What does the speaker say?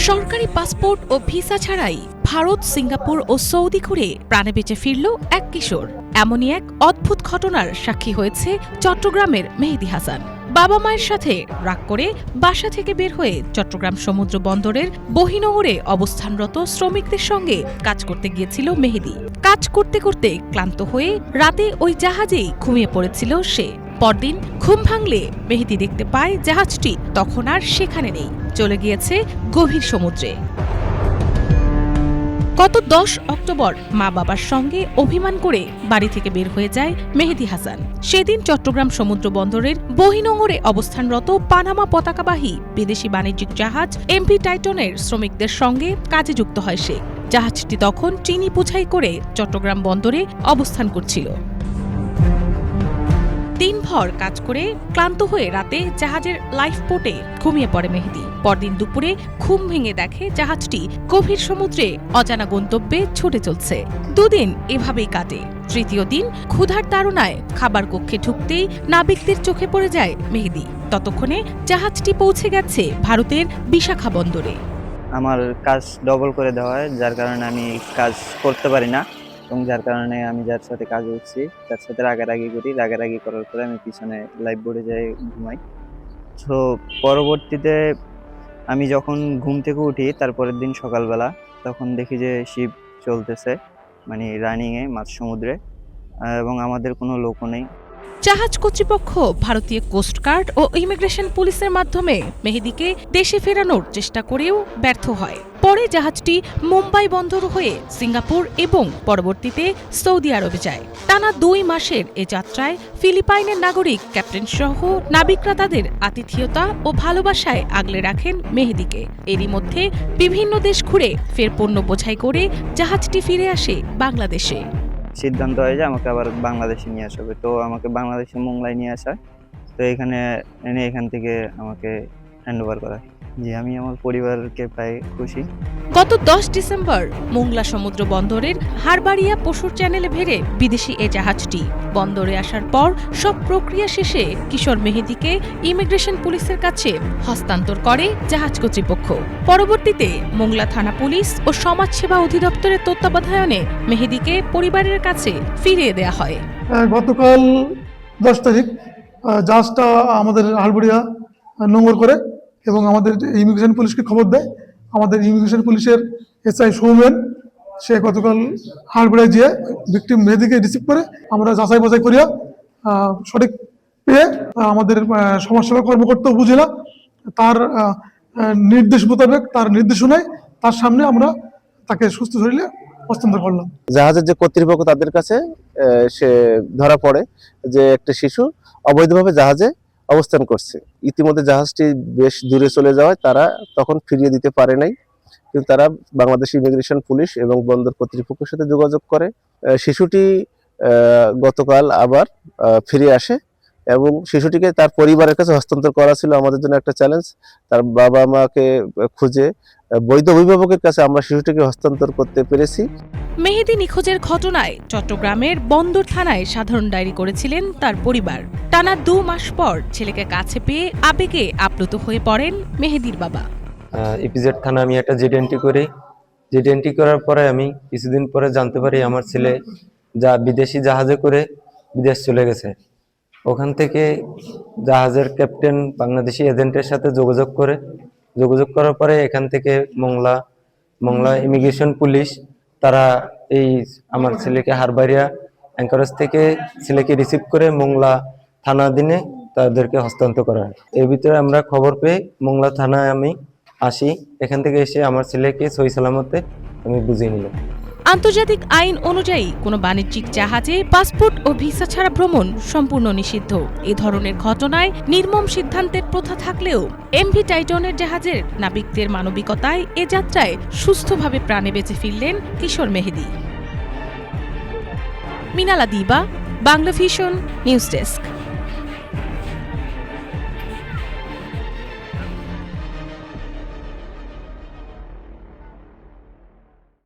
সরকারি পাসপোর্ট ও ভিসা ছাড়াই ভারত, সিঙ্গাপুর ও সৌদি ঘুরে প্রাণে বেঁচে ফিরল এক কিশোর। এমনই এক অদ্ভুত ঘটনার সাক্ষী হয়েছে চট্টগ্রামের মেহেদী হাসান। বাবা মায়ের সাথে রাগ করে বাসা থেকে বের হয়ে চট্টগ্রাম সমুদ্র বন্দরের বহিনোঙরে অবস্থানরত শ্রমিকদের সঙ্গে কাজ করতে গিয়েছিল মেহেদী। কাজ করতে করতে ক্লান্ত হয়ে রাতে ওই জাহাজেই ঘুমিয়ে পড়েছিল সে। পরদিন ঘুম ভাঙলে মেহেদী দেখতে পায় জাহাজটি তখন আর সেখানে নেই, চলে গিয়েছে গভীর সমুদ্রে। গত 10 অক্টোবর মা বাবার সঙ্গে অভিমান করে বাড়ি থেকে বের হয়ে যায় মেহেদী হাসান। সেদিন চট্টগ্রাম সমুদ্র বন্দরের বহিনোঙরে অবস্থানরত পানামা পতাকাবাহী বিদেশি বাণিজ্যিক জাহাজ এমভি টাইটনের শ্রমিকদের সঙ্গে কাজে যুক্ত হয় সে। জাহাজটি তখন চিনি বোঝাই করে চট্টগ্রাম বন্দরে অবস্থান করছিল। দিনভর কাজ করে ক্লান্ত হয়ে রাতে জাহাজের লাইফবোটে ঘুমিয়ে পড়ে মেহেদী। পরদিন দুপুরে ঘুম ভেঙে দেখে জাহাজটি গভীর সমুদ্রে অজানা গন্তব্যে ছুটে চলছে। দুদিন এভাবেই কাটে। তৃতীয় দিন ক্ষুধার তাড়নায় খাবার কক্ষে ঢুকতেই নাবিকদের চোখে পড়ে যায় মেহেদী। ততক্ষণে জাহাজটি পৌঁছে গেছে ভারতের বিশাখা বন্দরে। আমার কাজ ডবল করে দেওয়া হয়, যার কারণে আমি কাজ করতে পারি না এবং যার কারণে আমি যার সাথে কাজ করছি তার সাথে রাগারাগি করি। রাগারাগি করার পরে আমি পিছনে লাইফ বোর্ডে যাই ঘুমাই। তো পরবর্তীতে আমি যখন ঘুম থেকে উঠি তারপরের দিন সকালবেলা, তখন দেখি যে শিপ চলতেছে, মানে রানিংয়ে মাঝ সমুদ্রে, এবং আমাদের কোনো লোকও নেই। জাহাজ কর্তৃপক্ষ ভারতীয় কোস্টগার্ড ও ইমিগ্রেশন পুলিশের মাধ্যমে মেহেদীকে দেশে ফেরানোর চেষ্টা করেও ব্যর্থ হয়। পরে জাহাজটি মুম্বাই বন্দর হয়ে সিঙ্গাপুর এবং পরবর্তীতে সৌদি আরবে যায়। টানা 2 মাসের এ যাত্রায় ফিলিপাইনের নাগরিক ক্যাপ্টেন সহ নাবিকরা তাদের আতিথেয়তা ও ভালোবাসায় আগলে রাখেন মেহেদীকে। এরই মধ্যে বিভিন্ন দেশ ঘুরে ফের পণ্য বোঝাই করে জাহাজটি ফিরে আসে বাংলাদেশে। সিদ্ধান্ত হয় যে আমাকে আবার বাংলাদেশে নিয়ে আসা হবে। তো আমাকে বাংলাদেশে মোংলায় নিয়ে আসা, তো এখানে এনে এখান থেকে আমাকে হ্যান্ড ওভার করা। জি, আমি আমার পরিবারকে পাই খুশি। গত 10 ডিসেম্বর মোংলা সমুদ্র বন্দরের হারবাড়িয়া পশুর চ্যানেলে ভেড়ে বিদেশি এ জাহাজটি বন্দরে আসার পর সব প্রক্রিয়া শেষে কিশোর মেহেদীকে ইমিগ্রেশন পুলিশের কাছে হস্তান্তর করে জাহাজ কর্তৃপক্ষ। পরবর্তীতে মোংলা থানা পুলিশ ও সমাজসেবা অধিদপ্তরের তত্ত্বাবধানে মেহেদীকে পরিবারের কাছে ফিরিয়ে দেয়া হয়। গতকাল 10 তারিখ জাহাজটা আমাদের হারবাড়িয়া নোঙর করে এবং আমাদের ইমিগ্রেশন পুলিশকে খবর দেয়। আমাদের ইমিগ্রেশন পুলিশের এসআই সৌমেন সে গতকাল হারবাড়িয়ায় গিয়ে ভিকটিম মেহেদীকে রিসিভ করে আমরা যাচাই বাছাই করিয়া সঠিক পেয়ে আমাদের সমাজসেবা কর্মকর্তা উপজেলা তার নির্দেশ মোতাবেক, তার নির্দেশনায় তার সামনে আমরা তাকে সুস্থ শরীরে হস্তান্তর করলাম। জাহাজের যে কর্তৃপক্ষ তাদের কাছে সে ধরা পড়ে যে একটা শিশু অবৈধভাবে জাহাজে অবস্থান করছে। ইতিমধ্যে জাহাজটি বেশ দূরে চলে যাওয়ায় তারা তখন ফিরিয়ে দিতে পারে নাই, কিন্তু তারা বাংলাদেশ ইমিগ্রেশন পুলিশ এবং বন্দর কর্তৃপক্ষের সাথে যোগাযোগ করে। শিশুটি গতকাল আবার ফিরে আসে এবং শিশুটিকে তার পরিবারের কাছে হস্তান্তর করা ছিল আমাদের জন্য একটা চ্যালেঞ্জ। তার বাবা মাকে খুঁজে বৈধ অভিভাবকের কাছে আমরা শিশুটিকে হস্তান্তর করতে পেরেছি। মেহেদী নিখোঁজের ঘটনায় চট্টগ্রামের বন্দর থানায় সাধারণ ডায়েরি করেছিলেন তার পরিবার। টানা 2 মাস পর ছেলেকে কাছে পেয়ে আবেগে আপ্লুত হয়ে পড়েন মেহেদীর বাবা। ইপিজেড থানা আমি একটা জেড এন্ট্রি করি। জেড এন্ট্রি করার পরে আমি কিছুদিন পরে জানতে পারি আমার ছেলে বিদেশি জাহাজে করে বিদেশ চলে গেছে। ওখান থেকে জাহাজের ক্যাপ্টেন বাংলাদেশি এজেন্টের সাথে যোগাযোগ করার পরে এখান থেকে মোংলা ইমিগ্রেশন পুলিশ তারা এই আমার ছেলেকে হারবাড়িয়া অ্যাঙ্কারেজ থেকে ছেলেকে রিসিভ করে মোংলা থানা দিনে তাদেরকে হস্তান্তর করা হয়। এর ভিতরে আমরা খবর পেয়ে মোংলা থানায় আমি আসি। এখান থেকে এসে আমার ছেলেকে সহি সালামতে আমি বুঝিয়ে নিলাম। আন্তর্জাতিক আইন অনুযায়ী কোনো বাণিজ্যিক জাহাজে পাসপোর্ট ও ভিসা ছাড়া ভ্রমণ সম্পূর্ণ নিষিদ্ধ। এ ধরনের ঘটনায় নির্মম সিদ্ধান্তের প্রথা থাকলেও এমভি টাইটনের জাহাজের নাবিকদের মানবিকতায় এ যাত্রায় সুস্থভাবে প্রাণে বেঁচে ফিরলেন কিশোর মেহেদী। মিনালা দিবা, বাংলা ভিশন নিউজ ডেস্ক।